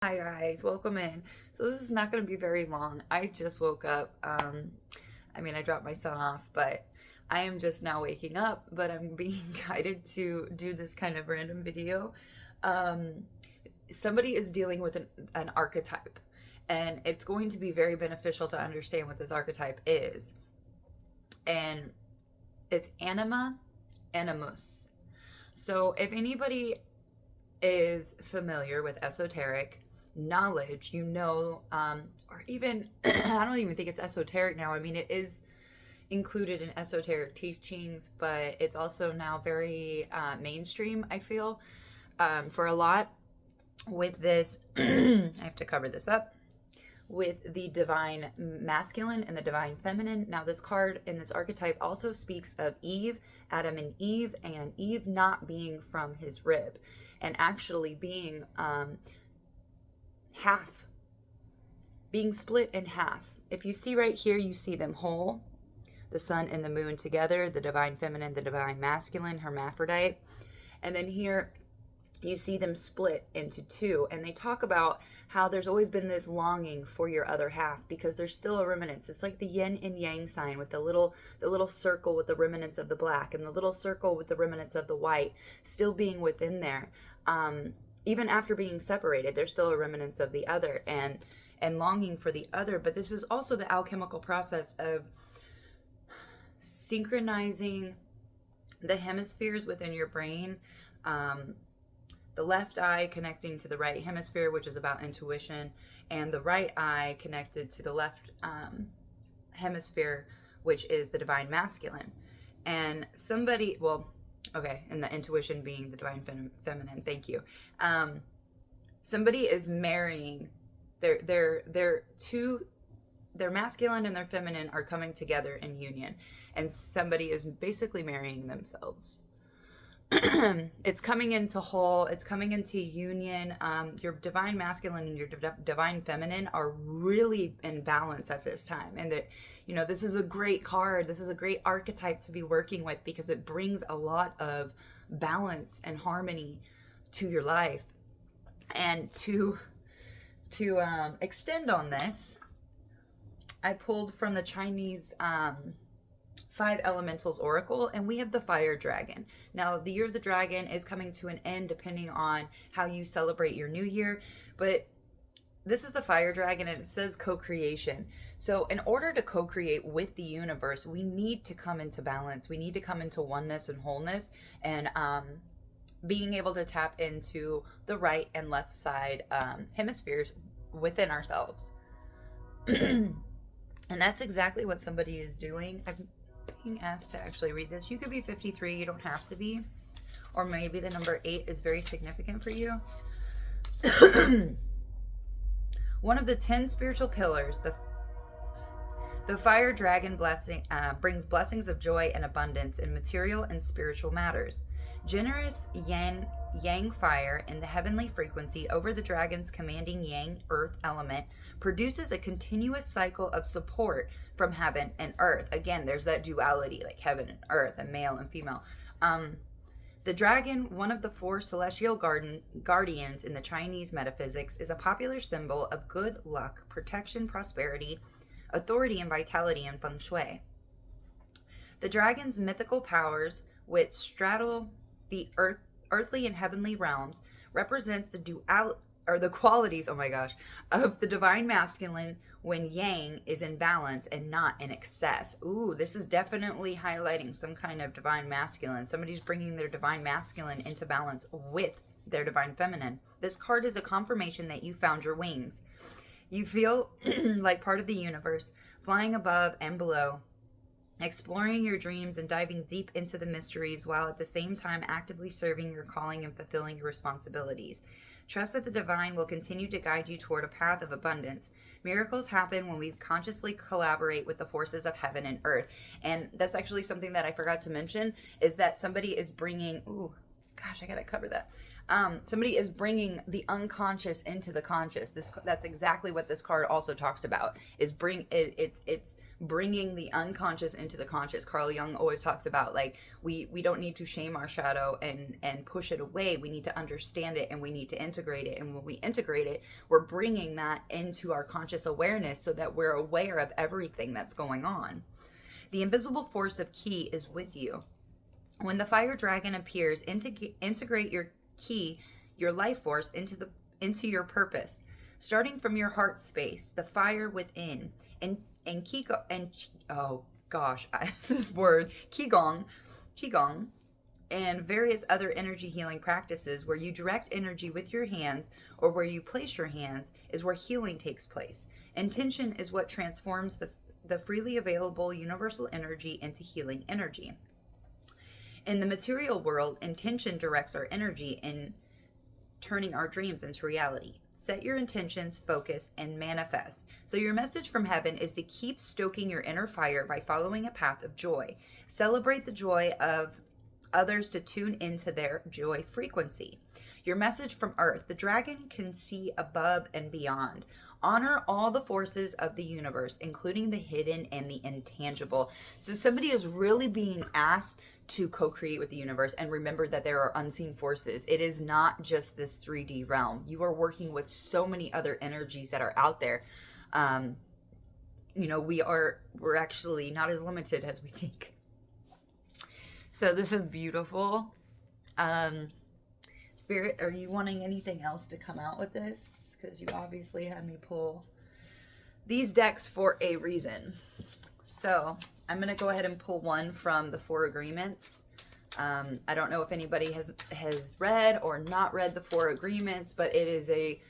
Hi guys, welcome in. So this is not going to be very long. I just woke up. I dropped my son off, but I am just now waking up, but I'm being guided to do this kind of random video. Um, Somebody is dealing with an archetype, and it's going to be very beneficial to understand what this archetype is. And it's Anima, Animus. So if anybody is familiar with esoteric knowledge, or even, I don't even think it's esoteric now. I mean, it is included in esoteric teachings, but it's also now very mainstream, I feel, for a lot with this. I have to cover this up with the divine masculine and the divine feminine. Now, this card in this archetype also speaks of Eve, Adam and Eve not being from his rib and actually being half, being split in half. If you see right here, you see them whole, the sun and the moon together, the divine feminine, the divine masculine, hermaphrodite. And then here you see them split into two. And they talk about how there's always been this longing for your other half because there's still a remnants. It's like the yin and yang sign with the little circle with the remnants of the black and the little circle with the remnants of the white still being within there. Even after being separated, there's still a remnants of the other and longing for the other. But this is also the alchemical process of synchronizing the hemispheres within your brain. The left eye connecting to the right hemisphere, which is about intuition, and the right eye connected to the left hemisphere, which is the divine masculine. And and the intuition being the divine feminine. Thank you. Somebody is marrying their masculine and their feminine are coming together in union, and somebody is basically marrying themselves. It's coming into whole, it's coming into union. Your divine masculine and your divine feminine are really in balance at this time. And that, this is a great card. This is a great archetype to be working with because it brings a lot of balance and harmony to your life. And to extend on this, I pulled from the Chinese Five Elementals Oracle, and we have the Fire Dragon. Now, the Year of the Dragon is coming to an end depending on how you celebrate your new year, but this is the Fire Dragon, and it says co-creation. So in order to co-create with the universe, we need to come into balance. We need to come into oneness and wholeness, and being able to tap into the right and left side hemispheres within ourselves. And that's exactly what somebody is doing. I'm being asked to actually read this. You could be 53, you don't have to be. Or maybe the number 8 is very significant for you. One of the 10 spiritual pillars, the fire dragon blessing brings blessings of joy and abundance in material and spiritual matters. Generous yang fire in the heavenly frequency over the dragon's commanding yang earth element produces a continuous cycle of support from heaven and earth. Again, there's that duality, like heaven and earth and male and female. The dragon, one of the 4 celestial guardians in the Chinese metaphysics, is a popular symbol of good luck, protection, prosperity, authority, and vitality in feng shui. The dragon's mythical powers, which straddle the earthly and heavenly realms, represents the qualities, of the divine masculine when yang is in balance and not in excess. Ooh, this is definitely highlighting some kind of divine masculine. Somebody's bringing their divine masculine into balance with their divine feminine. This card is a confirmation that you found your wings. You feel like part of the universe, flying above and below, exploring your dreams and diving deep into the mysteries while at the same time actively serving your calling and fulfilling your responsibilities. Trust that the divine will continue to guide you toward a path of abundance. Miracles happen when we consciously collaborate with the forces of heaven and earth. And that's actually something that I forgot to mention, is that somebody is bringing, I gotta cover that. Somebody is bringing the unconscious into the conscious. That's exactly what this card also talks about. Is it's bringing the unconscious into the conscious. Carl Jung always talks about, like, we don't need to shame our shadow and push it away. We need to understand it, and we need to integrate it. And when we integrate it, we're bringing that into our conscious awareness so that we're aware of everything that's going on. The invisible force of Ki is with you. When the fire dragon appears, integrate your Ki, your life force, into your purpose, starting from your heart space, the fire within, and this word qigong, and various other energy healing practices where you direct energy with your hands or where you place your hands is where healing takes place. Intention is what transforms the freely available universal energy into healing energy. In the material world, intention directs our energy in turning our dreams into reality. Set your intentions, focus, and manifest. So your message from heaven is to keep stoking your inner fire by following a path of joy. Celebrate the joy of others to tune into their joy frequency. Your message from earth: the dragon can see above and beyond. Honor all the forces of the universe, including the hidden and the intangible. So somebody is really being asked to co-create with the universe, and remember that there are unseen forces. It is not just this 3D realm. You are working with so many other energies that are out there. We're actually not as limited as we think. So this is beautiful. Spirit, are you wanting anything else to come out with this? Because you obviously had me pull these decks for a reason. So I'm going to go ahead and pull one from the Four Agreements. I don't know if anybody has read or not read the Four Agreements, but it is a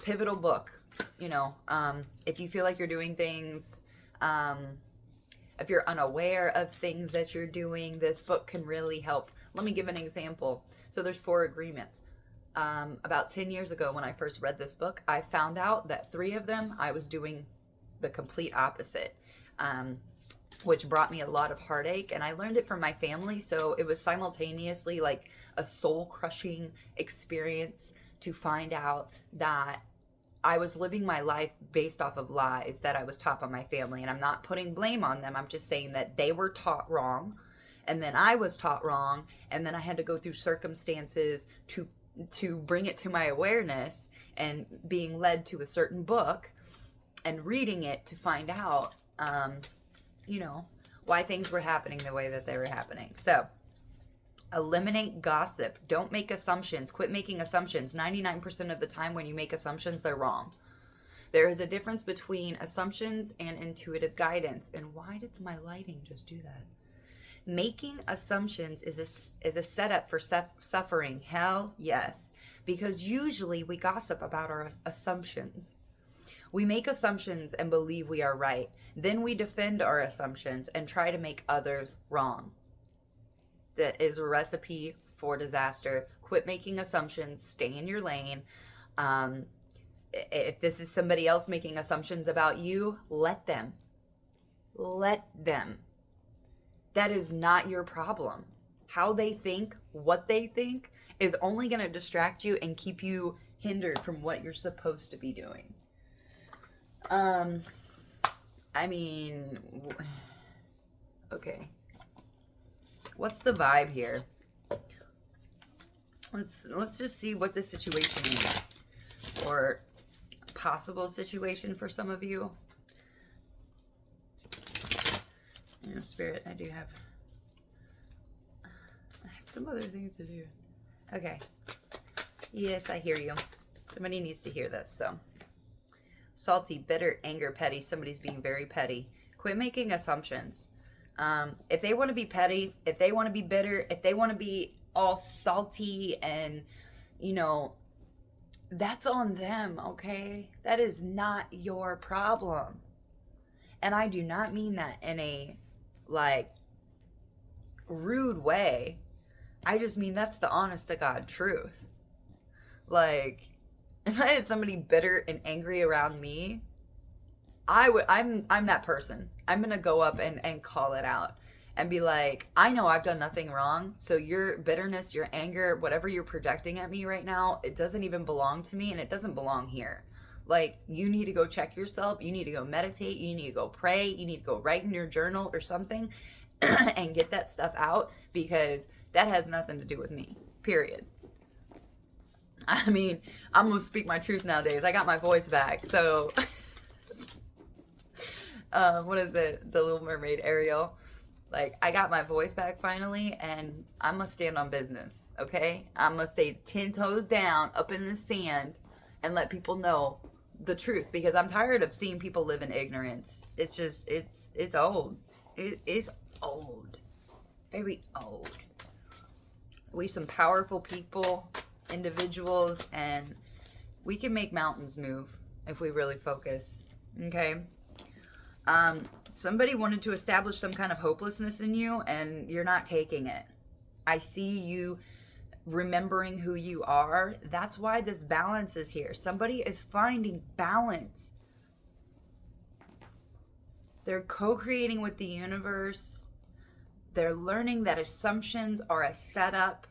pivotal book. If you feel like you're doing things, if you're unaware of things that you're doing, this book can really help. Let me give an example. So there's 4 agreements. About 10 years ago when I first read this book, I found out that 3 of them I was doing the complete opposite, which brought me a lot of heartache. And I learned it from my family, so it was simultaneously like a soul-crushing experience to find out that I was living my life based off of lies that I was taught by my family. And I'm not putting blame on them. I'm just saying that they were taught wrong, and then I was taught wrong, and then I had to go through circumstances to bring it to my awareness, and being led to a certain book and reading it to find out, why things were happening the way that they were happening. So, eliminate gossip. Don't make assumptions. Quit making assumptions. 99% of the time when you make assumptions, they're wrong. There is a difference between assumptions and intuitive guidance. And why did my lighting just do that? Making assumptions is a setup for suffering. Hell yes. Because usually we gossip about our assumptions. We make assumptions and believe we are right. Then we defend our assumptions and try to make others wrong. That is a recipe for disaster. Quit making assumptions. Stay in your lane. If this is somebody else making assumptions about you, let them. Let them. That is not your problem. How they think, what they think, is only going to distract you and keep you hindered from what you're supposed to be doing. Okay. What's the vibe here? Let's just see what the situation is, or possible situation for some of you. Spirit, I have some other things to do. Okay. Yes, I hear you. Somebody needs to hear this. So, salty, bitter, anger, petty. Somebody's being very petty. Quit making assumptions. If they want to be petty, if they want to be bitter, if they want to be all salty and, that's on them, okay? That is not your problem. And I do not mean that in a, rude way. I just mean that's the honest to God truth. If I had somebody bitter and angry around me, I'm that person. I'm gonna go up and call it out. and be like, I know I've done nothing wrong. So your bitterness, your anger, whatever you're projecting at me right now, it doesn't even belong to me and it doesn't belong here. Like, you need to go check yourself. You need to go meditate. You need to go pray. You need to go write in your journal or something and get that stuff out, because that has nothing to do with me, period. I mean, I'm going to speak my truth nowadays. I got my voice back. So, what is it? The Little Mermaid, Ariel. Like, I got my voice back finally, and I'm going to stand on business, okay? I'm going to stay 10 toes down up in the sand and let people know the truth, because I'm tired of seeing people live in ignorance. It's just, it's old. It is old. Very old. We some powerful people, individuals, and we can make mountains move if we really focus, okay? Somebody wanted to establish some kind of hopelessness in you, and you're not taking it. I see you remembering who you are. That's why this balance is here. Somebody is finding balance. They're co-creating with the universe. They're learning that assumptions are a setup.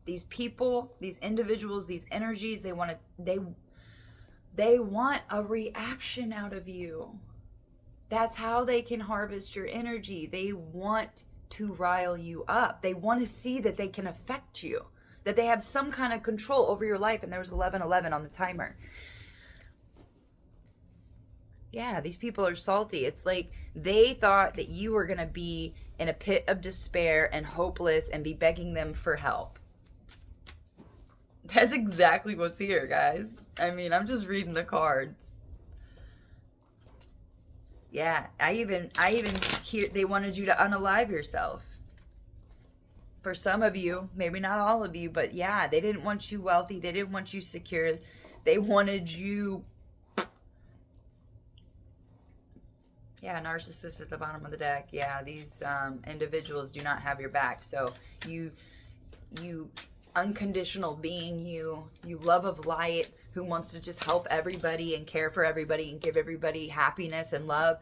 These people, these individuals, these energies, they want a reaction out of you. That's how they can harvest your energy. They want to rile you up. They want to see that they can affect you, that they have some kind of control over your life. And there was 11:11 on the timer. Yeah, these people are salty. It's like they thought that you were going to be in a pit of despair and hopeless and be begging them for help. That's exactly what's here, guys. I mean, I'm just reading the cards. Yeah, I even hear they wanted you to unalive yourself. For some of you, maybe not all of you, but yeah, they didn't want you wealthy. They didn't want you secure. They wanted you. Yeah, narcissist at the bottom of the deck. Yeah, these individuals do not have your back. So you unconditional being, you love of light, who wants to just help everybody and care for everybody and give everybody happiness and love.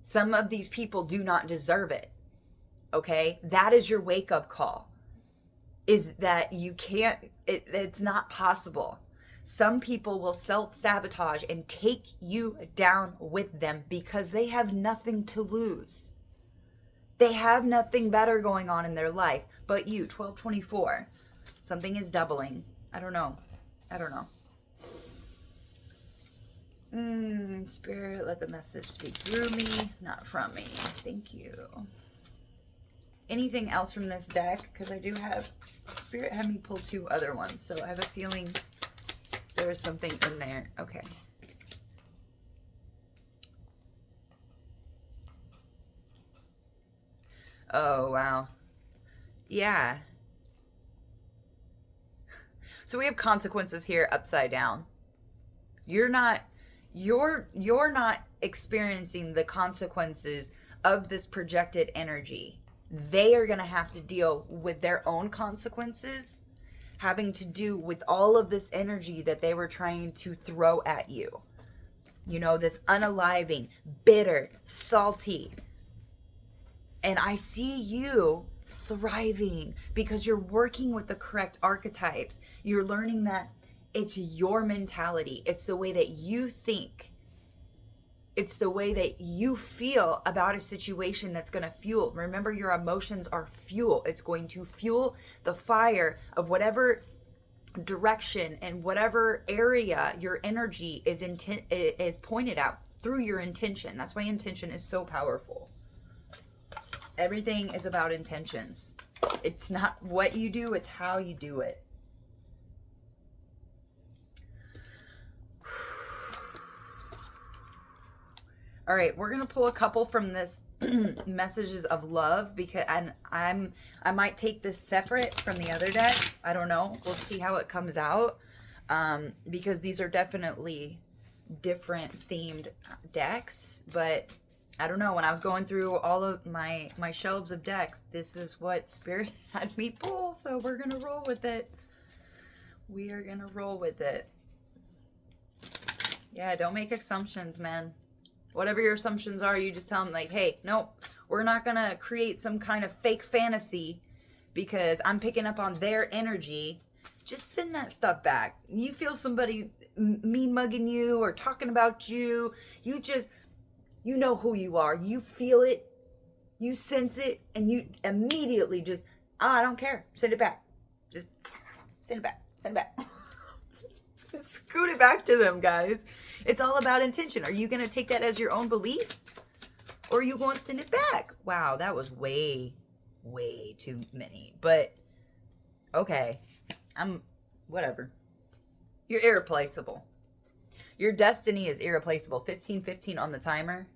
Some of these people do not deserve it. Okay? That is your wake-up call. Is that you can't, it's not possible. Some people will self-sabotage and take you down with them because they have nothing to lose. They have nothing better going on in their life. But you, 1224, something is doubling. I don't know. Spirit, let the message speak through me, not from me. Thank you. Anything else from this deck? Because I do have, Spirit had me pull 2 other ones, so I have a feeling there is something in there. Okay. Oh, wow. Yeah. So we have consequences here upside down. You're not experiencing the consequences of this projected energy. They are going to have to deal with their own consequences, having to do with all of this energy that they were trying to throw at you. You know, this unaliving, bitter, salty. And I see you thriving because you're working with the correct archetypes. You're learning that it's your mentality. It's the way that you think. It's the way that you feel about a situation that's going to fuel. Remember, your emotions are fuel. It's going to fuel the fire of whatever direction and whatever area your energy is pointed out through your intention. That's why intention is so powerful. Everything is about intentions. It's not what you do, it's how you do it. All right, we're gonna pull a couple from this messages of love, because I might take this separate from the other deck. I don't know. We'll see how it comes out, because these are definitely different themed decks. But I don't know. When I was going through all of my shelves of decks, this is what Spirit had me pull. So we're gonna roll with it. We are gonna roll with it. Yeah, don't make assumptions, man. Whatever your assumptions are, you just tell them, like, hey, nope, We're not going to create some kind of fake fantasy because I'm picking up on their energy. Just send that stuff back. You feel somebody mean mugging you or talking about you, you know who you are. You feel it, you sense it, and you immediately just, I don't care. Send it back. Just send it back. Send it back. Scoot it back to them, guys. It's all about intention. Are you going to take that as your own belief? Or are you going to send it back? Wow, that was way too many. But, okay. Whatever. You're irreplaceable. Your destiny is irreplaceable. 15:15 on the timer.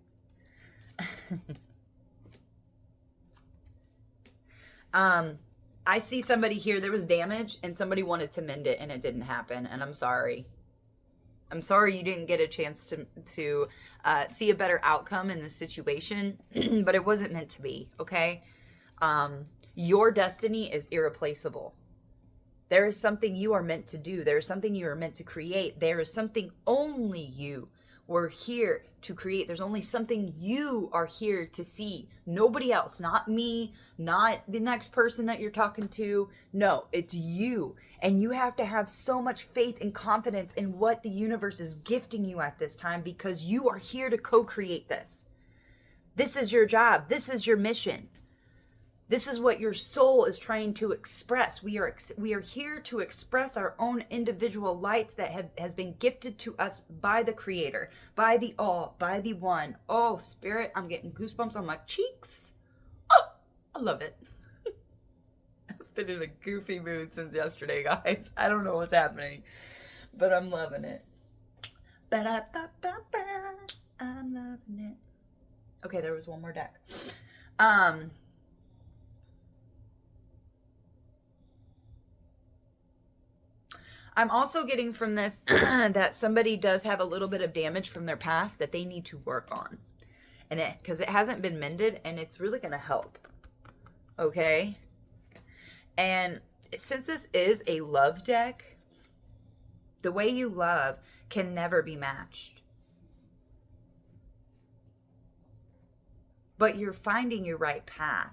I see somebody here, there was damage and somebody wanted to mend it and it didn't happen. And I'm sorry. I'm sorry you didn't get a chance to see a better outcome in this situation, but it wasn't meant to be, okay? Your destiny is irreplaceable. There is something you are meant to do. There is something you are meant to create. There is something only you were here to create. There's only something you are here to see. Nobody else, not me, not the next person that you're talking to. No, it's you. And you have to have so much faith and confidence in what the universe is gifting you at this time, because you are here to co-create this. This is your job. This is your mission. This is what your soul is trying to express. We are here to express our own individual lights that has been gifted to us by the Creator, by the All, by the One. Oh, Spirit, I'm getting goosebumps on my cheeks. Oh, I love it. I've been in a goofy mood since yesterday, guys. I don't know what's happening, but I'm loving it. Ba-da-ba-ba-ba. I'm loving it. Okay, there was one more deck. I'm also getting from this that somebody does have a little bit of damage from their past that they need to work on. And because it hasn't been mended, and it's really going to help. Okay? And since this is a love deck, the way you love can never be matched. But you're finding your right path.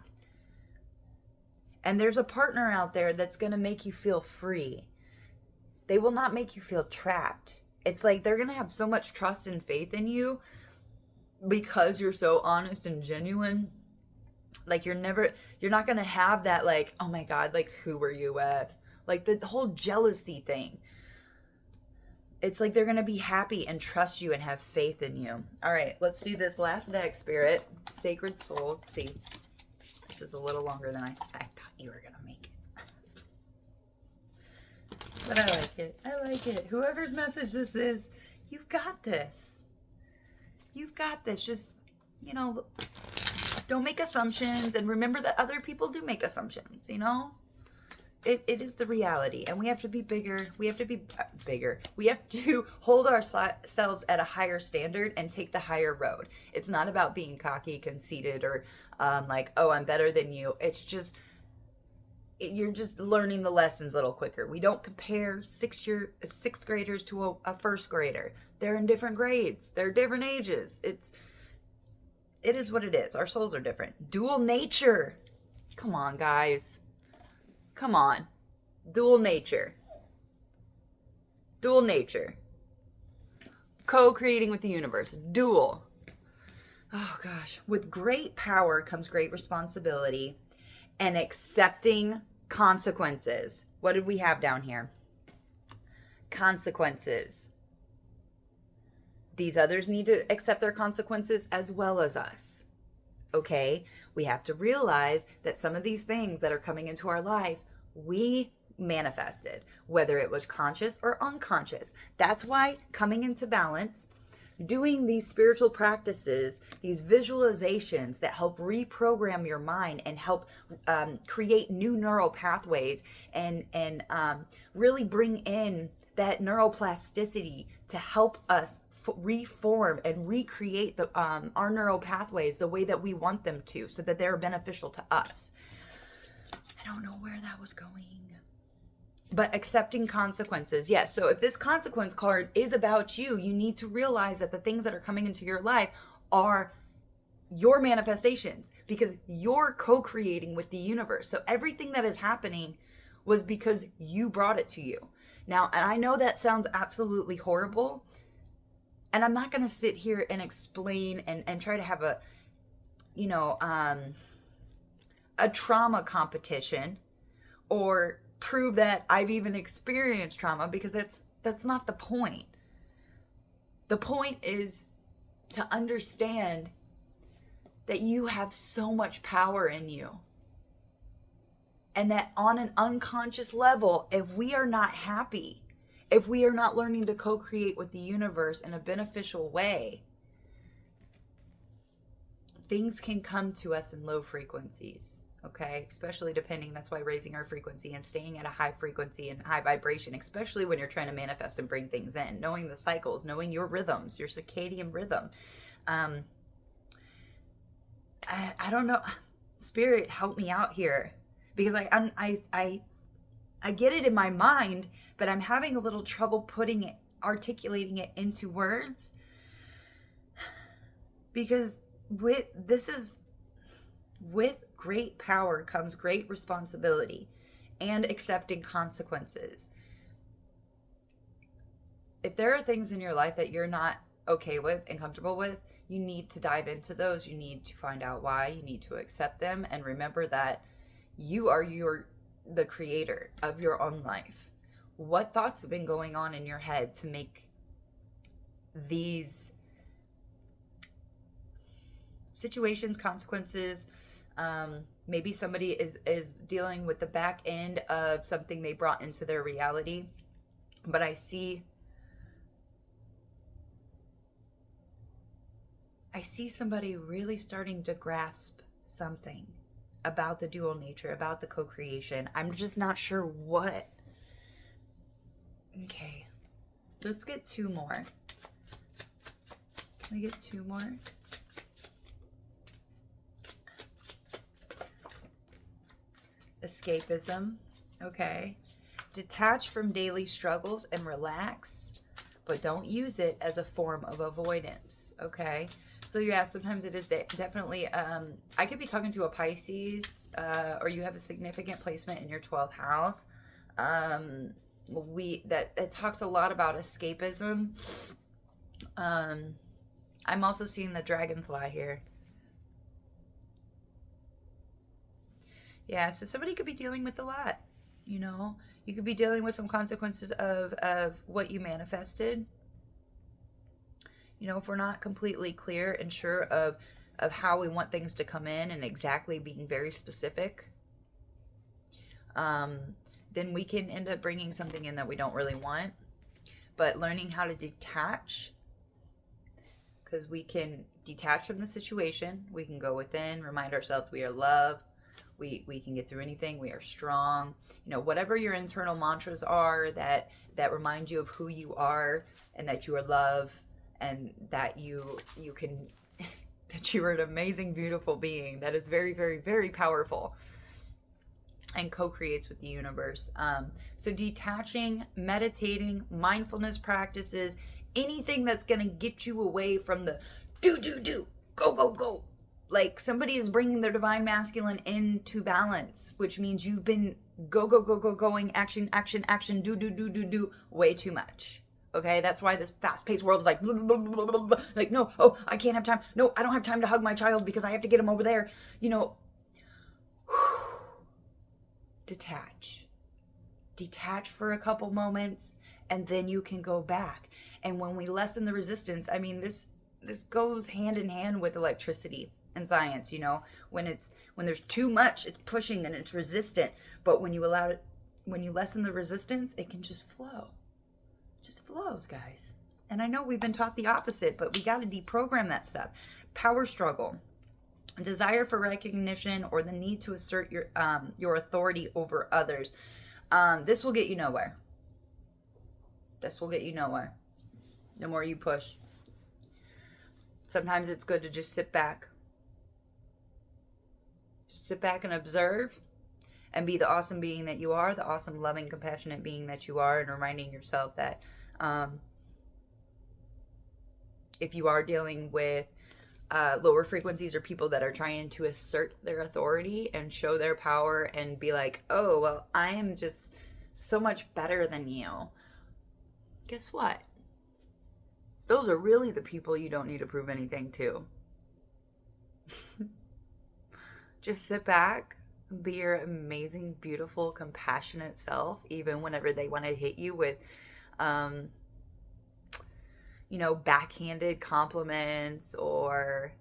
And there's a partner out there that's going to make you feel free. They will not make you feel trapped. It's like they're going to have so much trust and faith in you because you're so honest and genuine. Like you're not going to have that like, oh my God, like who were you with? Like the whole jealousy thing. It's like they're going to be happy and trust you and have faith in you. All right, let's do this last deck, Spirit. Sacred Soul. Let's see. This is a little longer than I thought you were going to make it. But I like it. I like it. Whoever's message this is, you've got this. You've got this. Just, don't make assumptions. And remember that other people do make assumptions, It is the reality. And we have to be bigger. We have to be bigger. We have to hold ourselves at a higher standard and take the higher road. It's not about being cocky, conceited, or like, oh, I'm better than you. It's just... you're just learning the lessons a little quicker. We don't compare sixth graders to a first grader. They're in different grades. They're different ages. It is what it is. Our souls are different. Dual nature. Come on, guys. Come on. Dual nature. Dual nature. Co-creating with the universe. Dual. Oh, gosh. With great power comes great responsibility and accepting consequences. What did we have down here? Consequences. These others need to accept their consequences as well as us. Okay? We have to realize that some of these things that are coming into our life, we manifested, whether it was conscious or unconscious. That's why coming into balance, doing these spiritual practices, these visualizations that help reprogram your mind and help create new neural pathways and really bring in that neuroplasticity to help us reform and recreate our neural pathways the way that we want them to, so that they're beneficial to us. I don't know where that was going. But accepting consequences, yes. So if this consequence card is about you, you need to realize that the things that are coming into your life are your manifestations. because you're co-creating with the universe. So everything that is happening was because you brought it to you. Now, and I know that sounds absolutely horrible, and I'm not going to sit here and explain and try to have a, you know, a trauma competition or prove that I've even experienced trauma, because that's not the point. The point is to understand that you have so much power in you. And that on an unconscious level, if we are not happy, if we are not learning to co-create with the universe in a beneficial way, things can come to us in low frequencies, okay? Especially depending, that's why raising our frequency and staying at a high frequency and high vibration, especially when you're trying to manifest and bring things in, knowing the cycles, knowing your rhythms, your circadian rhythm. I don't know. Spirit, help me out here. Because I get it in my mind, but I'm having a little trouble articulating it into words. Because with great power comes great responsibility and accepting consequences. If there are things in your life that you're not okay with and comfortable with, you need to dive into those. You need to find out why. You need to accept them and remember that you are the creator of your own life. What thoughts have been going on in your head to make these situations, consequences? Maybe somebody is dealing with the back end of something they brought into their reality. But I see somebody really starting to grasp something about the dual nature, about the co-creation. I'm just not sure what. Okay, let's get two more. Can I get two more? Escapism. Okay. Detach from daily struggles and relax, but don't use it as a form of avoidance. Okay. So yeah, sometimes it is definitely, I could be talking to a Pisces, or you have a significant placement in your 12th house. It talks a lot about escapism. I'm also seeing the dragonfly here. Yeah, so somebody could be dealing with a lot, you know. You could be dealing with some consequences of what you manifested. You know, if we're not completely clear and sure of how we want things to come in and exactly being very specific, then we can end up bringing something in that we don't really want. But learning how to detach, because we can detach from the situation. We can go within, remind ourselves we are love. We can get through anything. We are strong. You know, whatever your internal mantras are that remind you of who you are and that you are love, and that you can, that you are an amazing, beautiful being that is very, very, very powerful and co-creates with the universe. So detaching, meditating, mindfulness practices, anything that's going to get you away from the do, go. Like somebody is bringing their divine masculine into balance, which means you've been going, action, do way too much. Okay, that's why this fast-paced world is like, blah, blah, blah, blah, blah. Like, no, oh, I can't have time. No, I don't have time to hug my child because I have to get him over there. You know, detach for a couple moments, and then you can go back. And when we lessen the resistance, I mean, this goes hand in hand with electricity and science. You know, when there's too much, it's pushing and it's resistant. But when you lessen the resistance, it can just flow. Just flows, guys. And I know we've been taught the opposite, but we got to deprogram that stuff. Power struggle, desire for recognition, or the need to assert your authority over others. This will get you nowhere. The more you push. Sometimes it's good to just sit back. Just sit back and observe and be the awesome being that you are, the awesome, loving, compassionate being that you are, and reminding yourself that if you are dealing with Lower frequencies are people that are trying to assert their authority and show their power and be like, oh, well, I am just so much better than you. Guess what? Those are really the people you don't need to prove anything to. Just sit back, be your amazing, beautiful, compassionate self, even whenever they want to hit you with, backhanded compliments or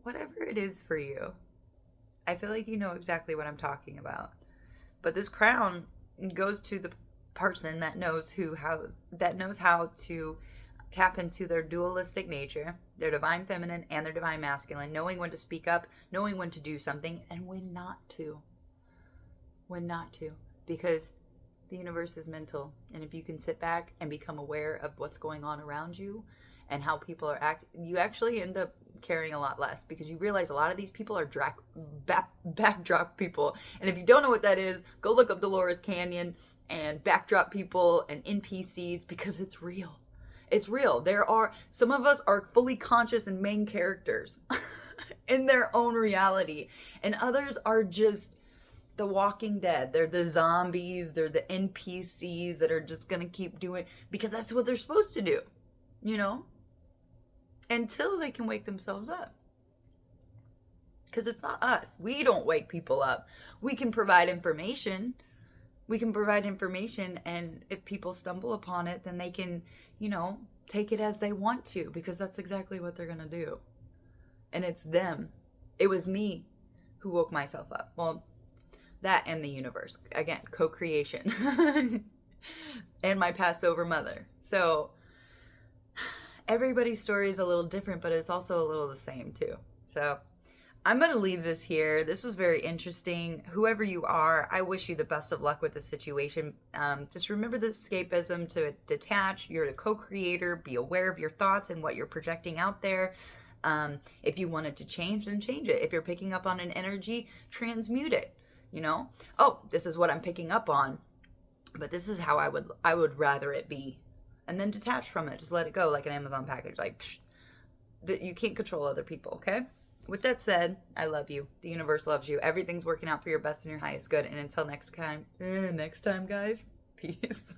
whatever it is for you. I feel like you know exactly what I'm talking about. But this crown goes to the person that knows how to tap into their dualistic nature, their divine feminine and their divine masculine, knowing when to speak up, knowing when to do something, and when not to. When not to. Because the universe is mental. And if you can sit back and become aware of what's going on around you and how people are acting, you actually end up caring a lot less, because you realize a lot of these people are backdrop people. And if you don't know what that is, go look up Dolores Canyon and backdrop people and NPCs, because it's real. It's real. Some of us are fully conscious and main characters in their own reality. And others are just the Walking Dead. They're the zombies. They're the NPCs that are just going to keep doing, because that's what they're supposed to do, until they can wake themselves up. Because it's not us. We don't wake people up. We can provide information. And if people stumble upon it, then they can, take it as they want to, because that's exactly what they're going to do. And it's them. It was me who woke myself up. Well, that and the universe. Again, co-creation. And my passed over mother. So everybody's story is a little different, but it's also a little the same too. So I'm going to leave this here. This was very interesting. Whoever you are, I wish you the best of luck with the situation. Just remember the escapism, to detach. You're the co-creator. Be aware of your thoughts and what you're projecting out there. If you want it to change, then change it. If you're picking up on an energy, transmute it. Oh, this is what I'm picking up on, but this is how I would rather it be. And then detach from it. Just let it go, like an Amazon package. Like, you can't control other people, okay? With that said, I love you. The universe loves you. Everything's working out for your best and your highest good. And until next time, guys, peace.